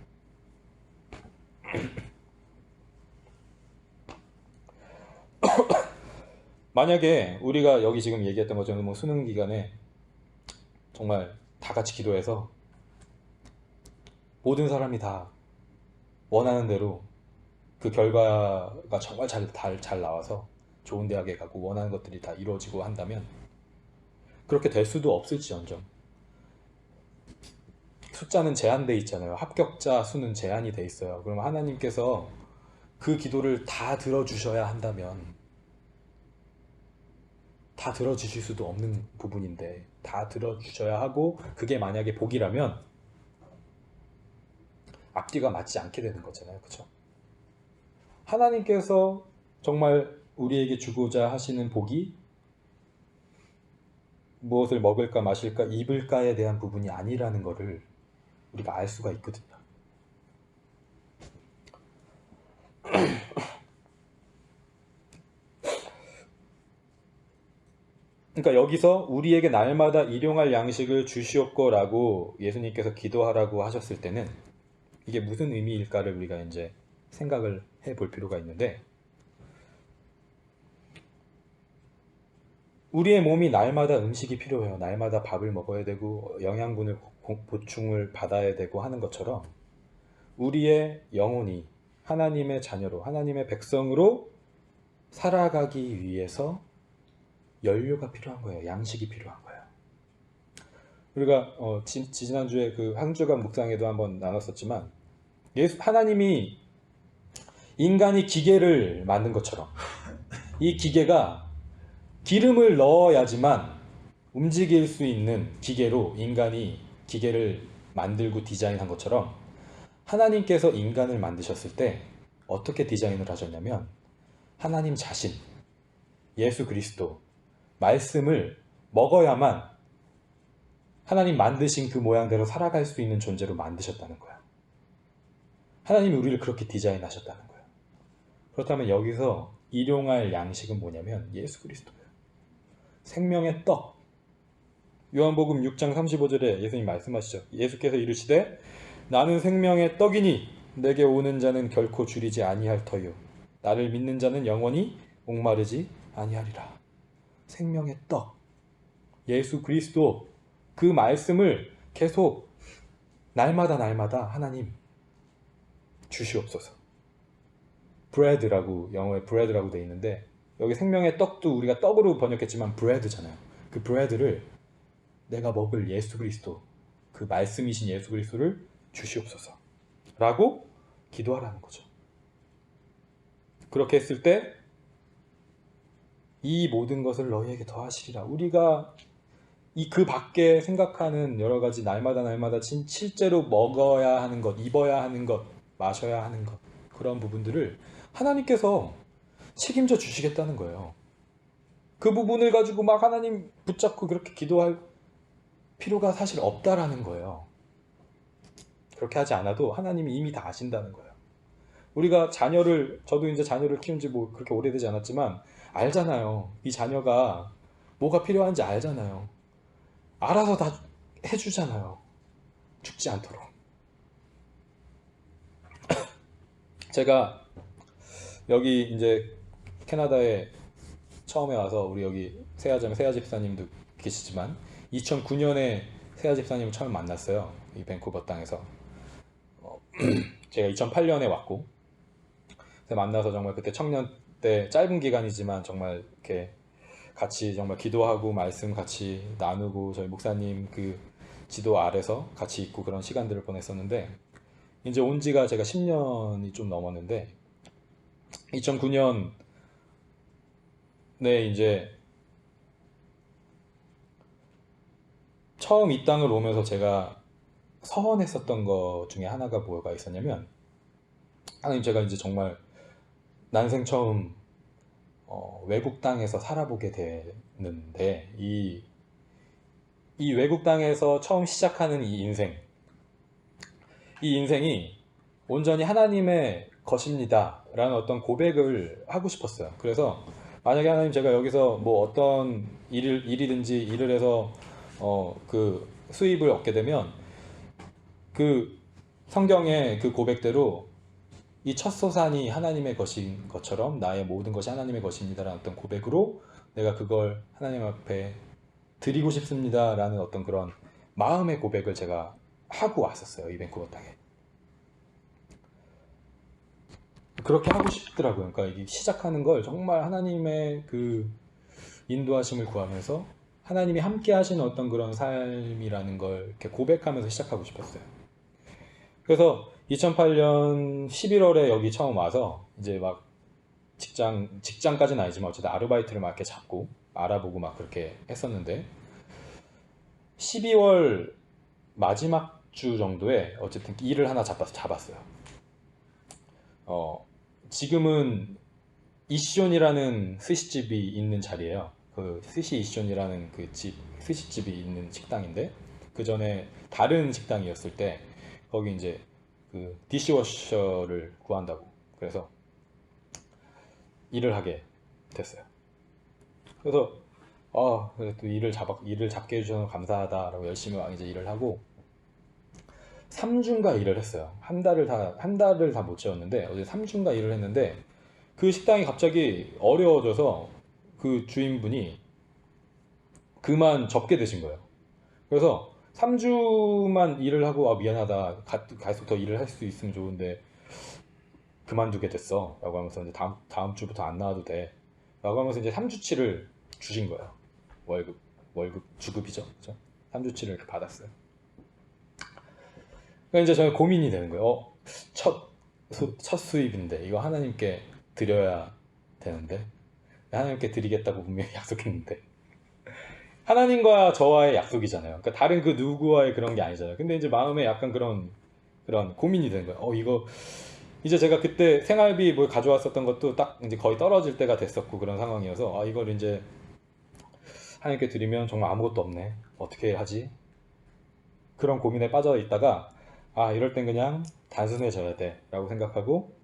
만약에 우리가 여기 지금 얘기했던 것처럼 뭐 수능 기간에 정말 다 같이 기도해서 모든 사람이 다 원하는 대로 그 결과가 정말 잘 나와서 좋은 대학에 가고 원하는 것들이 다 이루어지고 한다면 그렇게 될 수도 없을지언정 숫자는 제한돼 있잖아요. 합격자 수는 제한이 돼 있어요. 그럼 하나님께서 그 기도를 다 들어주셔야 한다면 다 들어주실 수도 없는 부분인데 다 들어주셔야 하고 그게 만약에 복이라면 앞뒤가 맞지 않게 되는 거잖아요. 그렇죠? 하나님께서 정말 우리에게 주고자 하시는 복이 무엇을 먹을까 마실까 입을까에 대한 부분이 아니라는 것을 우리가 알 수가 있거든요. 그러니까 여기서 우리에게 날마다 일용할 양식을 주시옵고라고 예수님께서 기도하라고 하셨을 때는 이게 무슨 의미일까를 우리가 이제 생각을 해볼 필요가 있는데 우리의 몸이 날마다 음식이 필요해요. 날마다 밥을 먹어야 되고 영양분을 보충을 받아야 되고 하는 것처럼 우리의 영혼이 하나님의 자녀로 하나님의 백성으로 살아가기 위해서 연료가 필요한 거예요. 양식이 필요한 거예요. 우리가 지난주에 그 한 주간 묵상에도 한번 나눴었지만 하나님이 인간이 기계를 만든 것처럼 이 기계가 기름을 넣어야지만 움직일 수 있는 기계로 인간이 기계를 만들고 디자인한 것처럼 하나님께서 인간을 만드셨을 때 어떻게 디자인을 하셨냐면 하나님 자신, 예수 그리스도, 말씀을 먹어야만 하나님 만드신 그 모양대로 살아갈 수 있는 존재로 만드셨다는 거야. 하나님이 우리를 그렇게 디자인하셨다는 거야. 그렇다면 여기서 일용할 양식은 뭐냐면 예수 그리스도예요. 생명의 떡. 요한복음 6장 35절에 예수님 말씀하시죠. 예수께서 이르시되 나는 생명의 떡이니 내게 오는 자는 결코 줄이지 아니할 터요 나를 믿는 자는 영원히 목마르지 아니하리라. 생명의 떡. 예수 그리스도 그 말씀을 계속 날마다 하나님 주시옵소서. bread라고, 영어에 bread라고 돼 있는데 여기 생명의 떡도 우리가 떡으로 번역했지만 bread잖아요. 그 bread를 내가 먹을 예수 그리스도, 그 말씀이신 예수 그리스도를 주시옵소서 라고 기도하라는 거죠. 그렇게 했을 때 이 모든 것을 너희에게 더하시리라. 우리가 그 밖에 생각하는 여러 가지 날마다 실제로 먹어야 하는 것, 입어야 하는 것, 마셔야 하는 것, 그런 부분들을 하나님께서 책임져 주시겠다는 거예요. 그 부분을 가지고 막 하나님 붙잡고 그렇게 기도할 필요가 사실 없다라는 거예요. 그렇게 하지 않아도 하나님이 이미 다 아신다는 거예요. 우리가 저도 이제 자녀를 키운 지 뭐 그렇게 오래되지 않았지만 알잖아요. 이 자녀가 뭐가 필요한지 알잖아요. 알아서 다 해주잖아요. 죽지 않도록. 제가 여기 이제 캐나다에 처음에 와서 우리 여기 세아 집사님도 계시지만 2009년에 세아 집사님을 처음 만났어요. 이 밴쿠버 땅에서. 제가 2008년에 왔고 만나서 정말 그때 청년 때 짧은 기간이지만 정말 이렇게 같이 정말 기도하고 말씀 같이 나누고 저희 목사님 그 지도 아래서 같이 있고 그런 시간들을 보냈었는데 이제 온 지가 제가 10년이 좀 넘었는데 2009년에 이제 처음 이 땅을 오면서 제가 서원했었던 것 중에 하나가 뭐가 있었냐면 하나님 제가 이제 정말 난생 처음 외국 땅에서 살아보게 되는데 이 외국 땅에서 처음 시작하는 이 인생이 온전히 하나님의 것입니다 라는 어떤 고백을 하고 싶었어요. 그래서 만약에 하나님 제가 여기서 뭐 어떤 일이든지 일을 해서 그 수입을 얻게 되면 그 성경의 그 고백대로 이 첫 소산이 하나님의 것인 것처럼 나의 모든 것이 하나님의 것입니다라는 어떤 고백으로 내가 그걸 하나님 앞에 드리고 싶습니다라는 어떤 그런 마음의 고백을 제가 하고 왔었어요. 이 밴쿠버 땅에. 그렇게 하고 싶더라고요. 그러니까 이게 시작하는 걸 정말 하나님의 그 인도하심을 구하면서 하나님이 함께 하시는 어떤 그런 삶이라는 걸 이렇게 고백하면서 시작하고 싶었어요. 그래서 2008년 11월에 여기 처음 와서 이제 막 직장까지는 아니지만 어쨌든 아르바이트를 막 이렇게 잡고 알아보고 막 그렇게 했었는데 12월 마지막 주 정도에 어쨌든 일을 하나 잡았어요. 지금은 이시온이라는 스시집이 있는 자리예요. 그 스시 이시온이라는 그 스시집이 있는 식당인데 그 전에 다른 식당이었을 때 거기 이제 그 디시워셔를 구한다고 그래서 일을 하게 됐어요. 그래서 그래 또 일을 잡게 해주셔서 감사하다라고 열심히 막 이제 일을 하고 3주인가 일을 했어요. 한 달을 다 못 채웠는데 어제 3주인가 일을 했는데 그 식당이 갑자기 어려워져서 그 주인분이 그만 접게 되신 거예요. 그래서 3주만 일을 하고 미안하다 계속 더 일을 할 수 있으면 좋은데 그만두게 됐어 라고 하면서 이제 다음 주부터 안 나와도 돼 라고 하면서 이제 3주치를 주신 거예요. 월급 주급이죠. 그죠? 3주치를 이렇게 받았어요. 그러니까 이제 저는 고민이 되는 거예요. 첫 수입인데 이거 하나님께 드려야 되는데 하나님께 드리겠다고 분명히 약속했는데 하나님과 저와의 약속이잖아요. 그러니까 다른 그 누구와의 그런 게 아니잖아요. 근데 이제 마음에 약간 그런 고민이 되는 거예요. 이거 이제 제가 그때 생활비 뭐 가져왔었던 것도 딱 이제 거의 떨어질 때가 됐었고 그런 상황이어서 이걸 이제 하나님께 드리면 정말 아무것도 없네. 어떻게 하지? 그런 고민에 빠져 있다가 이럴 땐 그냥 단순해져야 돼 라고 생각하고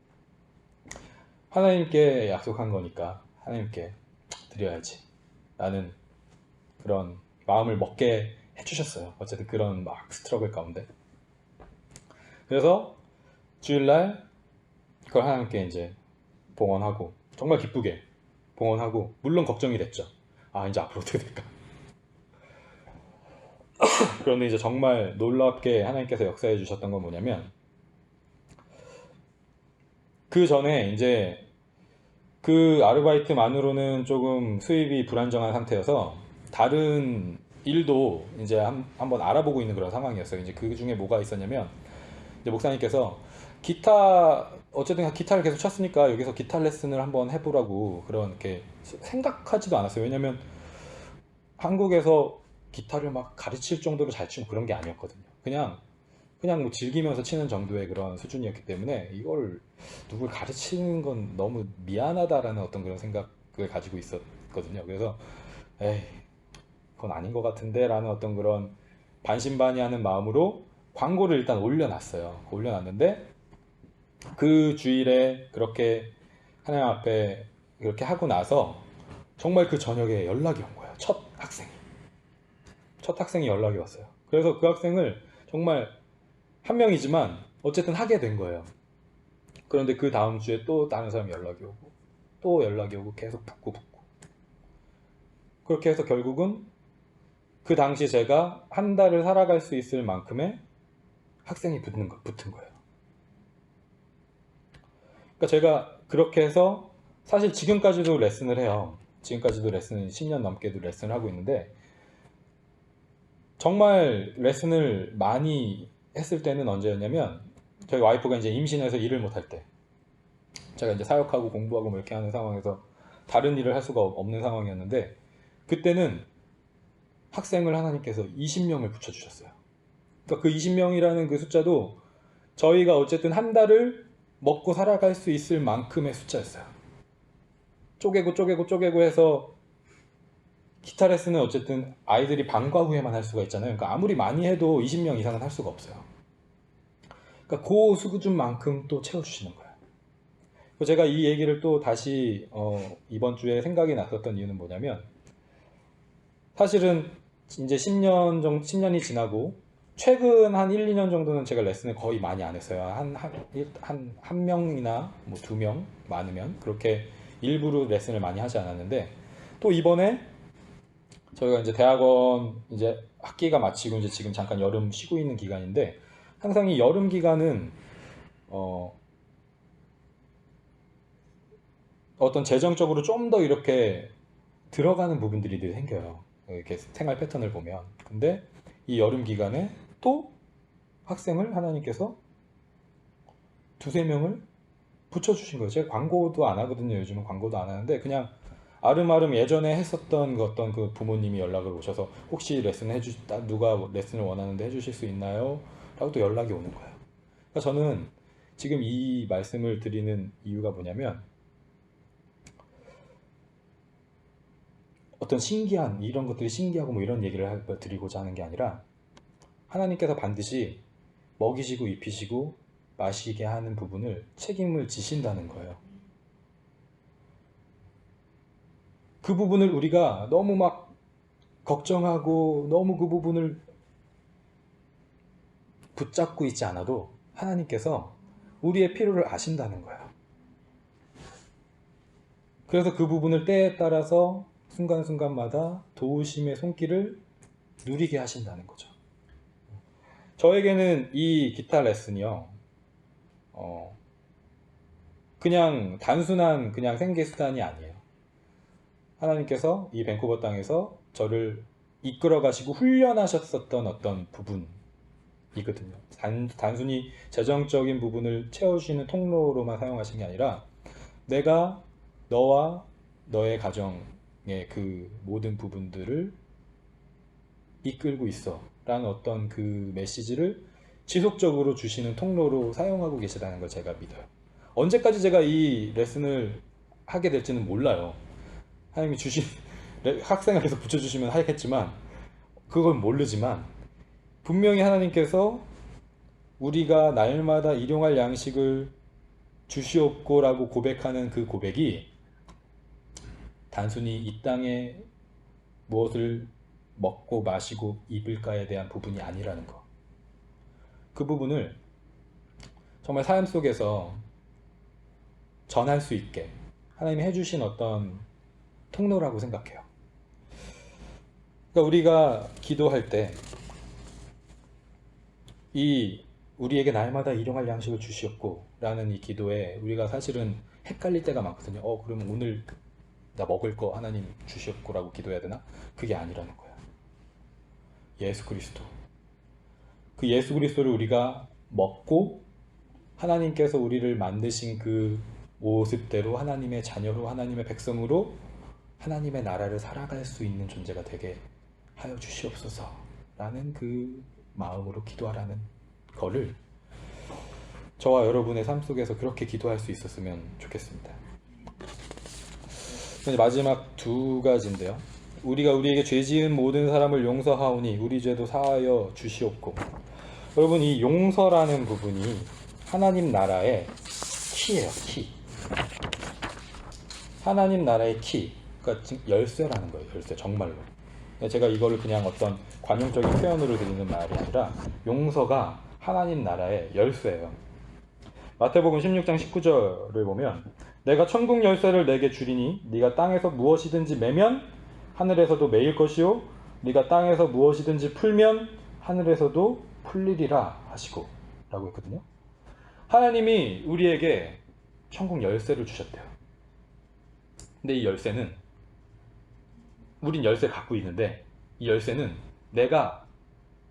하나님께 약속한 거니까 하나님께 드려야지 라는 그런 마음을 먹게 해주셨어요. 어쨌든 그런 막 스트러글 가운데. 그래서 주일날 그걸 하나님께 이제 봉헌하고 정말 기쁘게 봉헌하고 물론 걱정이 됐죠. 이제 앞으로 어떻게 될까? 그런데 이제 정말 놀랍게 하나님께서 역사해 주셨던 건 뭐냐면, 그 전에 이제 그 아르바이트만으로는 조금 수입이 불안정한 상태여서 다른 일도 이제 한번 알아보고 있는 그런 상황이었어요. 이제 그 중에 뭐가 있었냐면, 이제 목사님께서 어쨌든 기타를 계속 쳤으니까 여기서 기타 레슨을 한번 해보라고 그렇게 생각하지도 않았어요. 왜냐면 한국에서 기타를 막 가르칠 정도로 잘 치고 그런 게 아니었거든요. 그냥 뭐 즐기면서 치는 정도의 그런 수준이었기 때문에 이걸 누굴 가르치는 건 너무 미안하다라는 어떤 그런 생각을 가지고 있었거든요. 그래서 에이, 그건 아닌 것 같은데 라는 어떤 그런 반신반의하는 마음으로 광고를 일단 올려놨어요. 올려놨는데 그 주일에 그렇게 하나님 앞에 그렇게 하고 나서 정말 그 저녁에 연락이 온 거예요. 첫 학생이 연락이 왔어요. 그래서 그 학생을 정말 한 명이지만 어쨌든 하게 된 거예요. 그런데 그 다음 주에 또 다른 사람이 연락이 오고 또 연락이 오고 계속 붙고 그렇게 해서 결국은 그 당시 제가 한 달을 살아갈 수 있을 만큼의 학생이 붙은 거예요. 그러니까 제가 그렇게 해서 사실 지금까지도 레슨을 해요. 지금까지도 레슨 10년 넘게도 레슨을 하고 있는데, 정말 레슨을 많이 했을 때는 언제였냐면, 저희 와이프가 이제 임신해서 일을 못할 때, 제가 이제 사역하고 공부하고 뭐 이렇게 하는 상황에서 다른 일을 할 수가 없는 상황이었는데, 그때는 학생을 하나님께서 20명을 붙여주셨어요. 그러니까 그 20명이라는 그 숫자도 저희가 어쨌든 한 달을 먹고 살아갈 수 있을 만큼의 숫자였어요. 쪼개고 해서 기타 레슨은 어쨌든 아이들이 방과 후에만 할 수가 있잖아요. 그러니까 아무리 많이 해도 20명 이상은 할 수가 없어요. 그러니까 그 수준만큼 또 채워주시는 거예요. 제가 이 얘기를 또 다시 이번 주에 생각이 났었던 이유는 뭐냐면, 사실은 이제 10년이 지나고 최근 한 1, 2년 정도는 제가 레슨을 거의 많이 안 했어요. 한 명이나 뭐 2명 많으면 그렇게 일부러 레슨을 많이 하지 않았는데, 또 이번에 저희가 이제 대학원 이제 학기가 마치고 이제 지금 잠깐 여름 쉬고 있는 기간인데, 항상 이 여름 기간은 어떤 재정적으로 좀 더 이렇게 들어가는 부분들이 늘 생겨요. 이렇게 생활 패턴을 보면. 근데 이 여름 기간에 또 학생을 하나님께서 두세 명을 붙여주신 거예요. 제가 광고도 안 하거든요. 요즘은 광고도 안 하는데, 그냥 아름아름 예전에 했었던 어떤 그 부모님이 연락을 오셔서 혹시 누가 레슨을 원하는데 해주실 수 있나요? 라고 또 연락이 오는 거예요. 그러니까 저는 지금 이 말씀을 드리는 이유가 뭐냐면, 어떤 신기한 이런 것들이 신기하고 뭐 이런 얘기를 드리고자 하는 게 아니라, 하나님께서 반드시 먹이시고 입히시고 마시게 하는 부분을 책임을 지신다는 거예요. 그 부분을 우리가 너무 막 걱정하고 너무 그 부분을 붙잡고 있지 않아도 하나님께서 우리의 필요를 아신다는 거예요. 그래서 그 부분을 때에 따라서 순간순간마다 도우심의 손길을 누리게 하신다는 거죠. 저에게는 이 기타 레슨이요, 그냥 단순한 그냥 생계수단이 아니에요. 하나님께서 이 밴쿠버 땅에서 저를 이끌어 가시고 훈련하셨었던 어떤 부분이거든요. 단순히 재정적인 부분을 채워주시는 통로로만 사용하신 게 아니라, 내가 너와 너의 가정의 그 모든 부분들을 이끌고 있어 라는 어떤 그 메시지를 지속적으로 주시는 통로로 사용하고 계시다는 걸 제가 믿어요. 언제까지 제가 이 레슨을 하게 될지는 몰라요. 하나님이 학생을 계속 붙여주시면 하겠지만, 그걸 모르지만 분명히 하나님께서 우리가 날마다 일용할 양식을 주시옵고라고 고백하는 그 고백이 단순히 이 땅에 무엇을 먹고 마시고 입을까에 대한 부분이 아니라는 거. 그 부분을 정말 삶 속에서 전할 수 있게 하나님이 해주신 어떤 통로라고 생각해요. 그러니까 우리가 기도할 때 이 우리에게 날마다 일용할 양식을 주시옵고 라는 이 기도에 우리가 사실은 헷갈릴 때가 많거든요. 그러면 오늘 나 먹을 거 하나님 주시옵고라고 기도해야 되나? 그게 아니라는 거야. 예수 그리스도. 그 예수 그리스도를 우리가 먹고 하나님께서 우리를 만드신 그 모습대로 하나님의 자녀로 하나님의 백성으로 하나님의 나라를 살아갈 수 있는 존재가 되게 하여 주시옵소서 라는 그 마음으로 기도하라는 거를 저와 여러분의 삶 속에서 그렇게 기도할 수 있었으면 좋겠습니다. 마지막 두 가지인데요. 우리가 우리에게 죄 지은 모든 사람을 용서하오니 우리 죄도 사하여 주시옵고. 여러분, 이 용서라는 부분이 하나님 나라의 키예요. 키. 하나님 나라의 키. 그러니까 열쇠라는 거예요. 열쇠, 정말로. 제가 이거를 그냥 어떤 관용적인 표현으로 드리는 말이 아니라 용서가 하나님 나라의 열쇠예요. 마태복음 16장 19절을 보면 내가 천국 열쇠를 내게 주리니 네가 땅에서 무엇이든지 매면 하늘에서도 매일 것이요 네가 땅에서 무엇이든지 풀면 하늘에서도 풀리리라 하시고 라고 했거든요. 하나님이 우리에게 천국 열쇠를 주셨대요. 근데 이 열쇠는 우린 열쇠 갖고 있는데 이 열쇠는 내가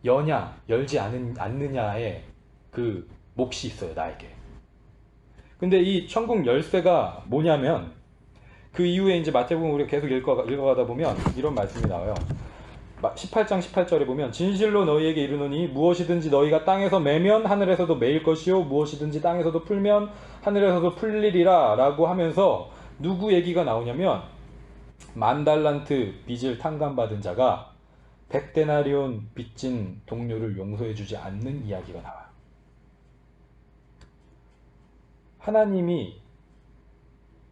여냐 열지 않느냐의 그 몫이 있어요, 나에게. 근데 이 천국 열쇠가 뭐냐면 그 이후에 이제 마태복음 우리가 계속 읽어가다 보면 이런 말씀이 나와요. 18장 18절에 보면 진실로 너희에게 이르노니 무엇이든지 너희가 땅에서 매면 하늘에서도 매일 것이요 무엇이든지 땅에서도 풀면 하늘에서도 풀리리라 라고 하면서 누구 얘기가 나오냐면 10,000달란트 빚을 탕감받은 자가 100데나리온 빚진 동료를 용서해주지 않는 이야기가 나와요. 하나님이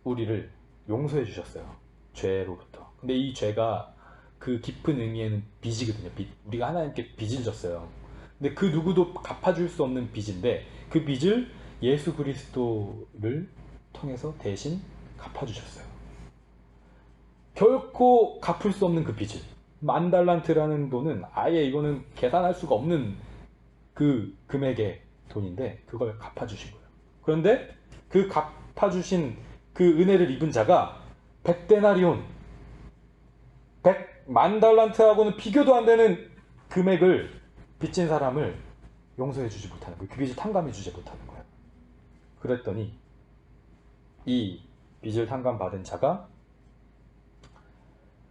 우리를 용서해 주셨어요. 죄로부터. 근데 이 죄가 그 깊은 의미에는 빚이거든요. 빚. 우리가 하나님께 빚을 졌어요. 근데 그 누구도 갚아줄 수 없는 빚인데 그 빚을 예수 그리스도를 통해서 대신 갚아주셨어요. 결코 갚을 수 없는 그 빚을. 10,000달란트라는 돈은 아예 이거는 계산할 수가 없는 그 금액의 돈인데 그걸 갚아주신 거예요. 그런데 그 갚아주신 그 은혜를 입은 자가 100데나리온 10,000달란트하고는 비교도 안 되는 금액을 빚진 사람을 용서해 주지 못하는 거예요. 그 빚을 탕감해 주지 못하는 거예요. 그랬더니 이 빚을 탕감받은 자가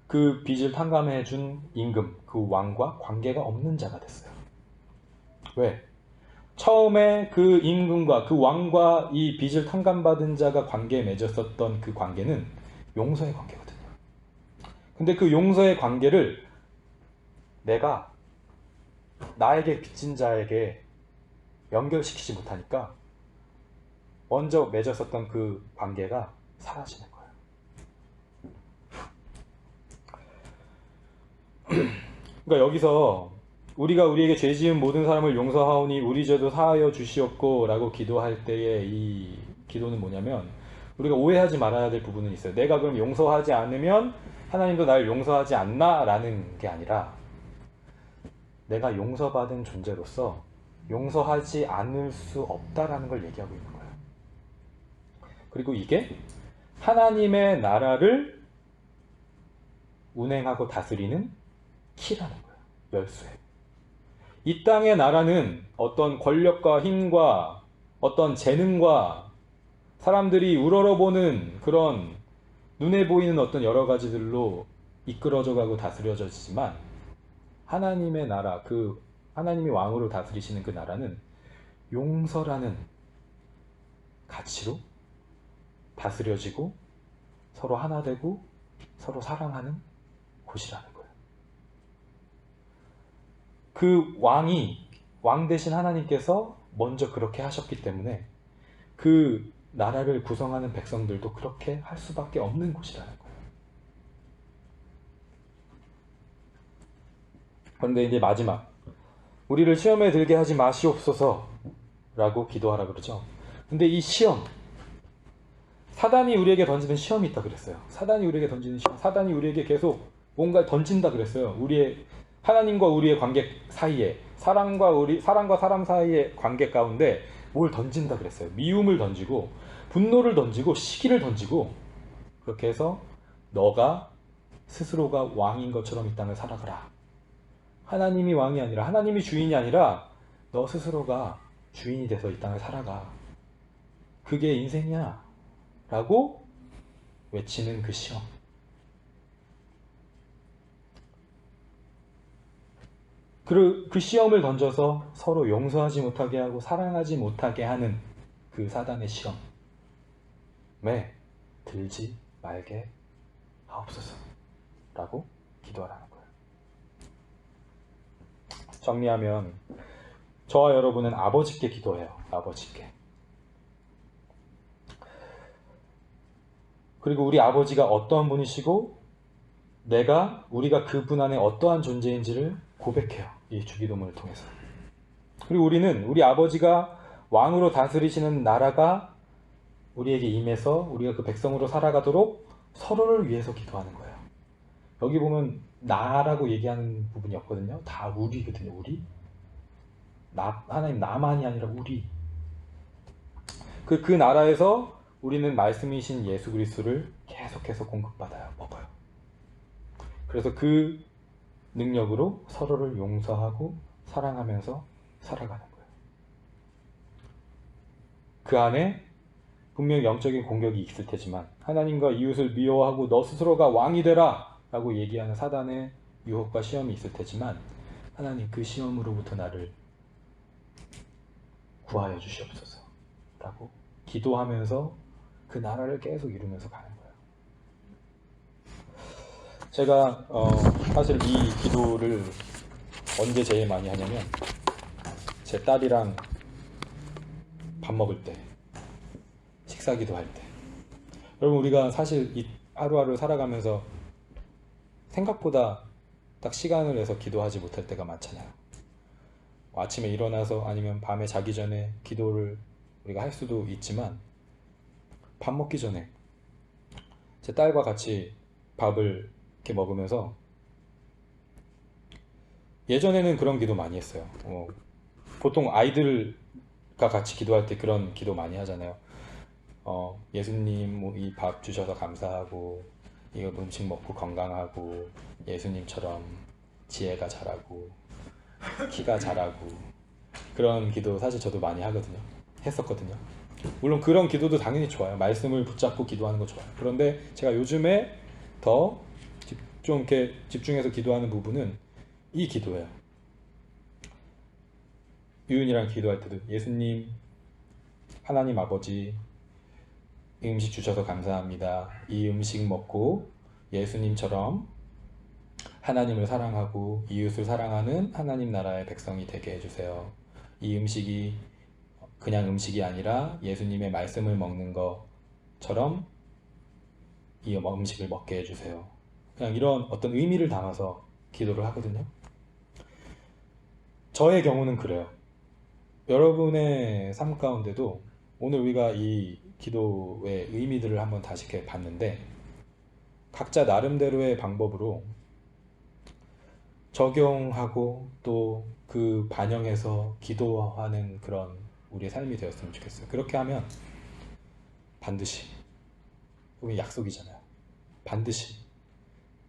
그 빚을 탕감해 준 임금, 그 왕과 관계가 없는 자가 됐어요. 왜? 처음에 그 임금과 그 왕과 이 빚을 탕감받은 자가 관계에 맺었었던 그 관계는 용서의 관계거든요. 근데 그 용서의 관계를 내가 나에게 빚진 자에게 연결시키지 못하니까 먼저 맺었었던 그 관계가 사라지는 거예요. 그러니까 여기서 우리가 우리에게 죄 지은 모든 사람을 용서하오니 우리 죄도 사하여 주시옵고 라고 기도할 때의 이 기도는 뭐냐면 우리가 오해하지 말아야 될 부분은 있어요. 내가 그럼 용서하지 않으면 하나님도 나를 용서하지 않나? 라는 게 아니라 내가 용서받은 존재로서 용서하지 않을 수 없다라는 걸 얘기하고 있는 거예요. 그리고 이게 하나님의 나라를 운행하고 다스리는 키라는 거예요. 열쇠. 이 땅의 나라는 어떤 권력과 힘과 어떤 재능과 사람들이 우러러보는 그런 눈에 보이는 어떤 여러 가지들로 이끌어져 가고 다스려지지만 하나님의 나라, 그 하나님이 왕으로 다스리시는 그 나라는 용서라는 가치로 다스려지고 서로 하나 되고 서로 사랑하는 곳이라는 거예요. 그 왕 대신 하나님께서 먼저 그렇게 하셨기 때문에 그 나라를 구성하는 백성들도 그렇게 할 수밖에 없는 곳이라는 거예요. 그런데 이제 마지막, 우리를 시험에 들게 하지 마시옵소서 라고 기도하라 그러죠. 근데 이 시험, 사단이 우리에게 던지는 시험이 있다 그랬어요. 사단이 우리에게 던지는 시험, 사단이 우리에게 계속 뭔가 던진다 그랬어요. 우리의 하나님과 우리의 관계 사이에 사람과 사람 사이의 관계 가운데 뭘 던진다 그랬어요. 미움을 던지고 분노를 던지고 시기를 던지고 그렇게 해서 너가 스스로가 왕인 것처럼 이 땅을 살아가라. 하나님이 왕이 아니라 하나님이 주인이 아니라 너 스스로가 주인이 돼서 이 땅을 살아가. 그게 인생이야. 라고 외치는 그 시험. 그 시험을 던져서 서로 용서하지 못하게 하고 사랑하지 못하게 하는 그 사단의 시험에 들지 말게 하옵소서 라고 기도하라는 거예요. 정리하면 저와 여러분은 아버지께 기도해요. 아버지께. 그리고 우리 아버지가 어떠한 분이시고 우리가 그분 안에 어떠한 존재인지를 고백해요. 이 주기도문을 통해서. 그리고 우리는 우리 아버지가 왕으로 다스리시는 나라가 우리에게 임해서 우리가 그 백성으로 살아가도록 서로를 위해서 기도하는 거예요. 여기 보면 나라고 얘기하는 부분이 없거든요. 다 우리거든요. 우리. 하나님 나만이 아니라 우리. 그 나라에서 우리는 말씀이신 예수 그리스도를 계속해서 공급받아요. 먹어요. 그래서 그 능력으로 서로를 용서하고 사랑하면서 살아가는 거예요. 그 안에 분명 영적인 공격이 있을 테지만 하나님과 이웃을 미워하고 너 스스로가 왕이 되라 라고 얘기하는 사단의 유혹과 시험이 있을 테지만 하나님 그 시험으로부터 나를 구하여 주시옵소서 라고 기도하면서 그 나라를 계속 이루면서 가는 거예요. 제가 사실 이 기도를 언제 제일 많이 하냐면 제 딸이랑 밥 먹을 때, 식사 기도할 때. 여러분 우리가 사실 이 하루하루 살아가면서 생각보다 딱 시간을 내서 기도하지 못할 때가 많잖아요. 아침에 일어나서 아니면 밤에 자기 전에 기도를 우리가 할 수도 있지만 밥 먹기 전에 제 딸과 같이 밥을 이렇게 먹으면서 예전에는 그런 기도 많이 했어요. 보통 아이들과 같이 기도할 때 그런 기도 많이 하잖아요. 예수님 이 밥 주셔서 감사하고 이거 음식 먹고 건강하고 예수님처럼 지혜가 자라고 키가 자라고 그런 기도 사실 저도 많이 했었거든요. 물론 그런 기도도 당연히 좋아요. 말씀을 붙잡고 기도하는 거 좋아요. 그런데 제가 요즘에 더 좀 이렇게 집중해서 기도하는 부분은 이 기도예요. 유은이랑 기도할 때도 예수님, 하나님 아버지 이 음식 주셔서 감사합니다. 이 음식 먹고 예수님처럼 하나님을 사랑하고 이웃을 사랑하는 하나님 나라의 백성이 되게 해주세요. 이 음식이 그냥 음식이 아니라 예수님의 말씀을 먹는 것처럼 이 음식을 먹게 해주세요. 그냥 이런 어떤 의미를 담아서 기도를 하거든요. 저의 경우는 그래요. 여러분의 삶 가운데도 오늘 우리가 이 기도의 의미들을 한번 다시 이렇게 봤는데 각자 나름대로의 방법으로 적용하고 또 그 반영해서 기도하는 그런 우리의 삶이 되었으면 좋겠어요. 그렇게 하면 반드시, 그게 약속이잖아요. 반드시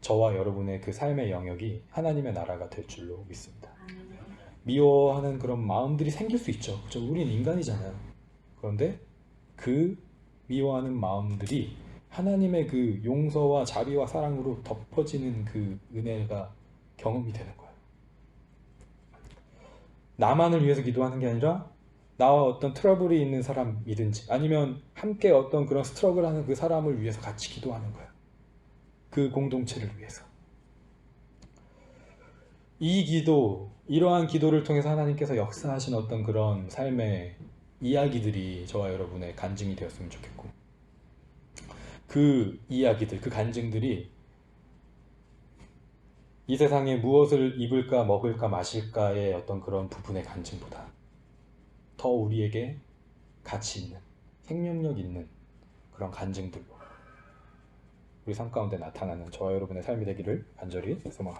저와 여러분의 그 삶의 영역이 하나님의 나라가 될 줄로 믿습니다. 미워하는 그런 마음들이 생길 수 있죠. 그렇죠? 우리는 인간이잖아요. 그런데 그 미워하는 마음들이 하나님의 그 용서와 자비와 사랑으로 덮어지는 그 은혜가 경험이 되는 거예요. 나만을 위해서 기도하는 게 아니라 나와 어떤 트러블이 있는 사람이든지 아니면 함께 어떤 그런 스트러글 하는 그 사람을 위해서 같이 기도하는 거예요. 그 공동체를 위해서. 이 기도, 이러한 기도를 통해서 하나님께서 역사하신 어떤 그런 삶의 이야기들이 저와 여러분의 간증이 되었으면 좋겠고 그 이야기들, 그 간증들이 이 세상에 무엇을 입을까 먹을까 마실까의 어떤 그런 부분의 간증보다 더 우리에게 가치 있는, 생명력 있는 그런 간증들로 우리 삶 가운데 나타나는 저와 여러분의 삶이 되기를 간절히 소망합니다.